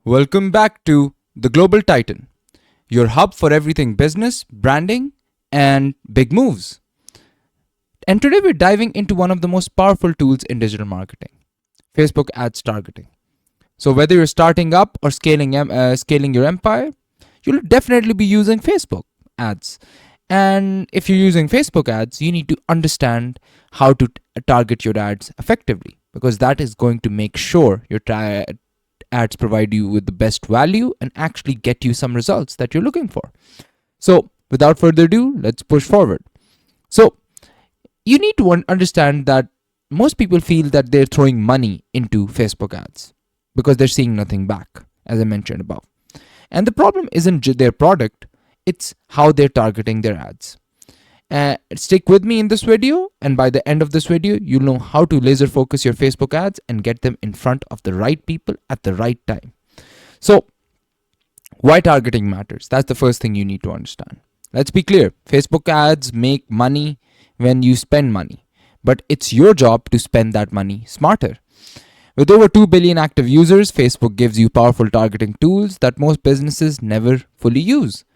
Welcome back to The Global Titan, your hub for everything business, branding, and big moves. And today we're diving into one of the most powerful tools in digital marketing, Facebook ads targeting. So, whether you're starting up or scaling your empire, you'll definitely be using Facebook ads. And if you're using Facebook ads, you need to understand how to target your ads effectively because that is going to make sure your ads provide you with the best value and actually get you some results that you're looking for. So, without further ado, let's push forward. So, you need to understand that most people feel that they're throwing money into Facebook ads because they're seeing nothing back, as I mentioned above. And the problem isn't their product, it's how they're targeting their ads. Stick with me in this video, and by the end of this video, you'll know how to laser focus your Facebook ads and get them in front of the right people at the right time. So, why targeting matters? That's the first thing you need to understand. Let's be clear, Facebook ads make money when you spend money, but it's your job to spend that money smarter. With over 2 billion active users, Facebook gives you powerful targeting tools that most businesses never fully use.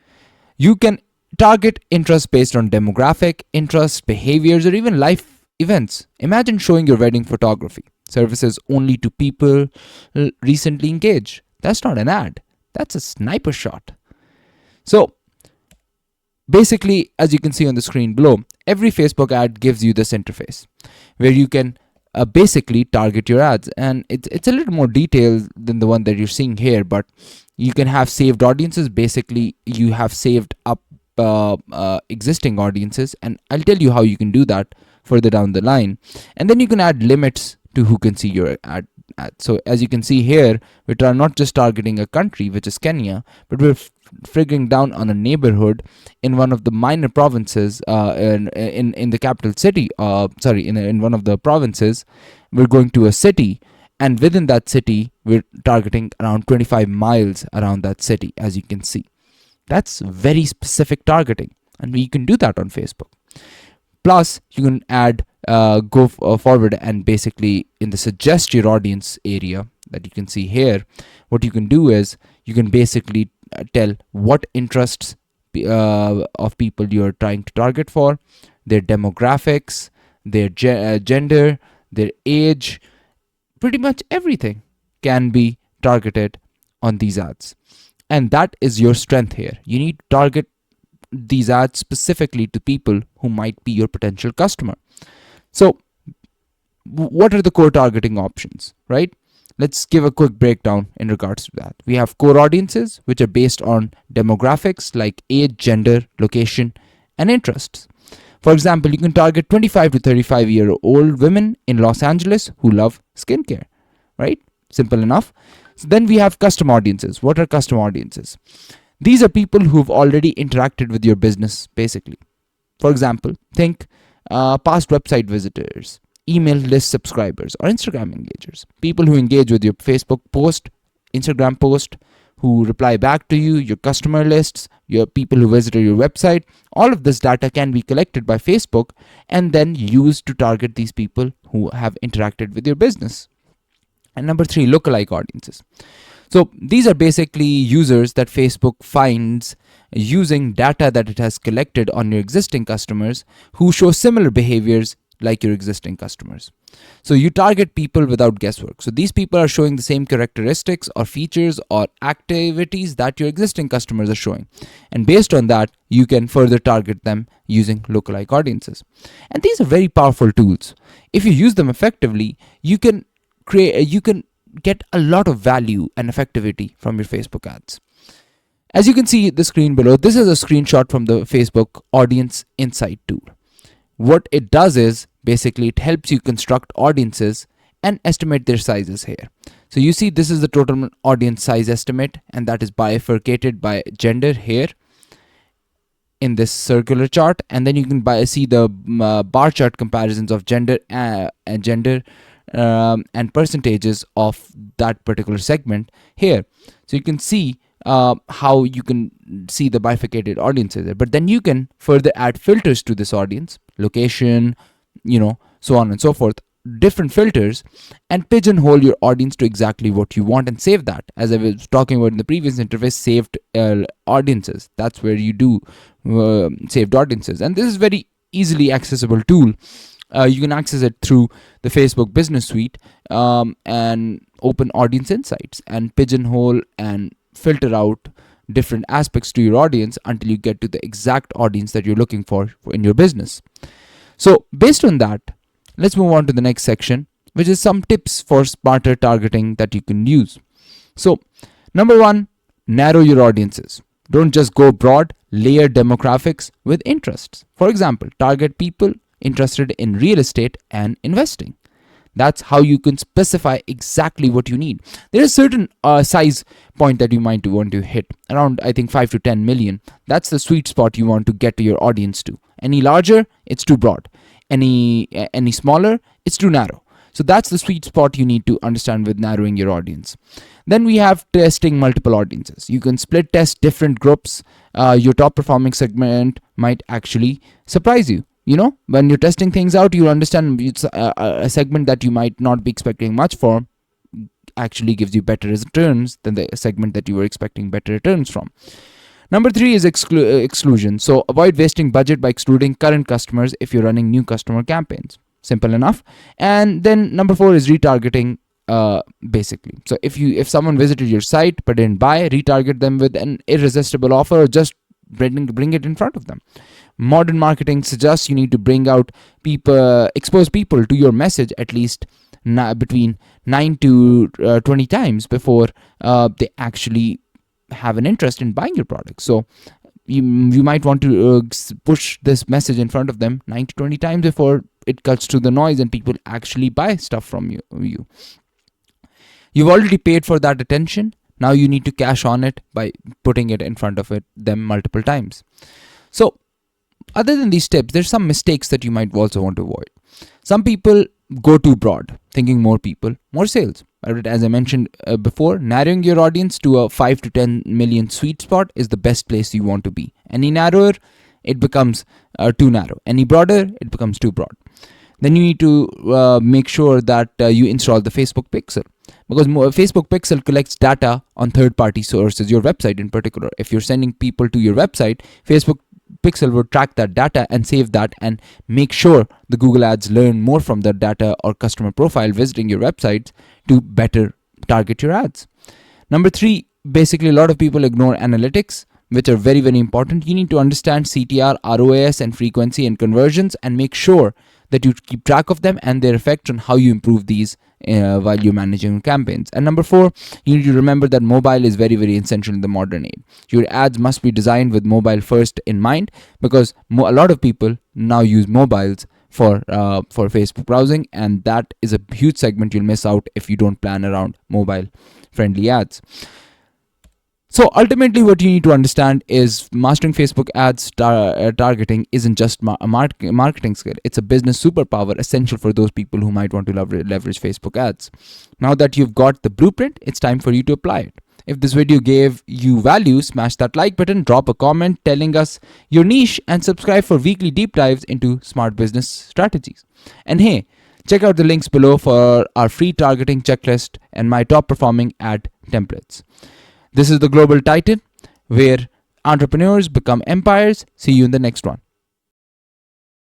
You can target interest based on demographic, interest, behaviors, or even life events. Imagine showing your wedding photography services only to people recently engaged. That's not an ad, that's a sniper shot. So, basically, as you can see on the screen below, every Facebook ad gives you this interface where you can basically target your ads, and it's a little more detailed than the one that you're seeing here, but you can have saved audiences. Basically, you have saved up existing audiences, and I'll tell you how you can do that further down the line. And then you can add limits to who can see your ad. So as you can see here, we're not just targeting a country, which is Kenya, but we're figuring down on a neighborhood in one of the minor provinces, in the capital city. In one of the provinces, we're going to a city, and within that city, we're targeting around 25 miles around that city, as you can see. That's very specific targeting, and you can do that on Facebook. Plus, you can add go forward, and basically in the suggest your audience area that you can see here, what you can do is you can basically tell what interests of people you're trying to target for, their demographics, their gender, their age. Pretty much everything can be targeted on these ads. And that is your strength here. You need to target these ads specifically to people who might be your potential customer. So, what are the core targeting options, right? Let's give a quick breakdown in regards to that. We have core audiences, which are based on demographics like age, gender, location, and interests. For example, you can target 25 to 35-year-old women in Los Angeles who love skincare, right? Simple enough. So then we have custom audiences. What are custom audiences? These are people who've already interacted with your business, basically. For example, think past website visitors, email list subscribers, or Instagram engagers. People who engage with your Facebook post, Instagram post, who reply back to you, your customer lists, your people who visited your website. All of this data can be collected by Facebook and then used to target these people who have interacted with your business. And number 3, lookalike audiences. So these are basically users that Facebook finds using data that it has collected on your existing customers who show similar behaviors like your existing customers. So you target people without guesswork. So these people are showing the same characteristics or features or activities that your existing customers are showing. And based on that, you can further target them using lookalike audiences. And these are very powerful tools. If you use them effectively, you can get a lot of value and effectivity from your Facebook ads. As you can see the screen below, this is a screenshot from the Facebook Audience Insight tool. What it does is basically it helps you construct audiences and estimate their sizes here. So you see this is the total audience size estimate, and that is bifurcated by gender here in this circular chart, and then you can see the bar chart comparisons of gender and percentages of that particular segment here. So you can see how you can see the bifurcated audiences there. But then you can further add filters to this audience, location, so on and so forth. different filters and pigeonhole your audience to exactly what you want and save that. As I was talking about in the previous interface, saved audiences. That's where you do saved audiences. And this is very easily accessible tool. You can access it through the Facebook Business Suite, and open audience insights and pigeonhole and filter out different aspects to your audience until you get to the exact audience that you're looking for in your business. So based on that, let's move on to the next section, which is some tips for smarter targeting that you can use. So number one, narrow your audiences. Don't just go broad, layer demographics with interests. For example, target people interested in real estate and investing. That's how you can specify exactly what you need. There is certain size point that you might want to hit, around I think 5 to 10 million. That's the sweet spot you want to get to your audience to. Any larger, it's too broad. Any smaller, it's too narrow. So that's the sweet spot you need to understand with narrowing your audience. Then we have testing multiple audiences. You can split test different groups. Your top performing segment might actually surprise you. You know, when you're testing things out, you understand it's a segment that you might not be expecting much for actually gives you better returns than the segment that you were expecting better returns from. Number three is exclusion. So avoid wasting budget by excluding current customers if you're running new customer campaigns. Simple enough. And then number four is retargeting. Basically, so if someone visited your site but didn't buy, retarget them with an irresistible offer, or just bring it in front of them. Modern marketing suggests you need to bring out people, expose people to your message at least between 9 to 20 times before they actually have an interest in buying your product. So you might want to push this message in front of them 9 to 20 times before it cuts through the noise and people actually buy stuff from you. You've already paid for that attention. Now you need to cash on it by putting it in front of them multiple times. So other than these tips, there's some mistakes that you might also want to avoid. Some people go too broad, thinking more people, more sales. As I mentioned before, narrowing your audience to a 5 to 10 million sweet spot is the best place you want to be. Any narrower, it becomes too narrow. Any broader, it becomes too broad. Then you need to make sure that you install the Facebook Pixel, because Facebook Pixel collects data on third-party sources, your website in particular. If you're sending people to your website, Facebook Pixel will track that data and save that and make sure the Google Ads learn more from that data or customer profile visiting your websites to better target your ads. Number three, basically a lot of people ignore analytics, which are very, very important. You need to understand CTR, ROAS, and frequency and conversions, and make sure that you keep track of them and their effect on how you improve these while you're managing campaigns. And number four, you need to remember that mobile is very, very essential in the modern age. Your ads must be designed with mobile first in mind, because a lot of people now use mobiles for Facebook browsing, and that is a huge segment you'll miss out if you don't plan around mobile friendly ads. So ultimately, what you need to understand is mastering Facebook ads targeting isn't just a marketing skill. It's a business superpower essential for those people who might want to leverage Facebook ads. Now that you've got the blueprint, it's time for you to apply it. If this video gave you value, smash that like button, drop a comment telling us your niche, and subscribe for weekly deep dives into smart business strategies. And hey, check out the links below for our free targeting checklist and my top performing ad templates. This is the Global Titan, where entrepreneurs become empires. See you in the next one.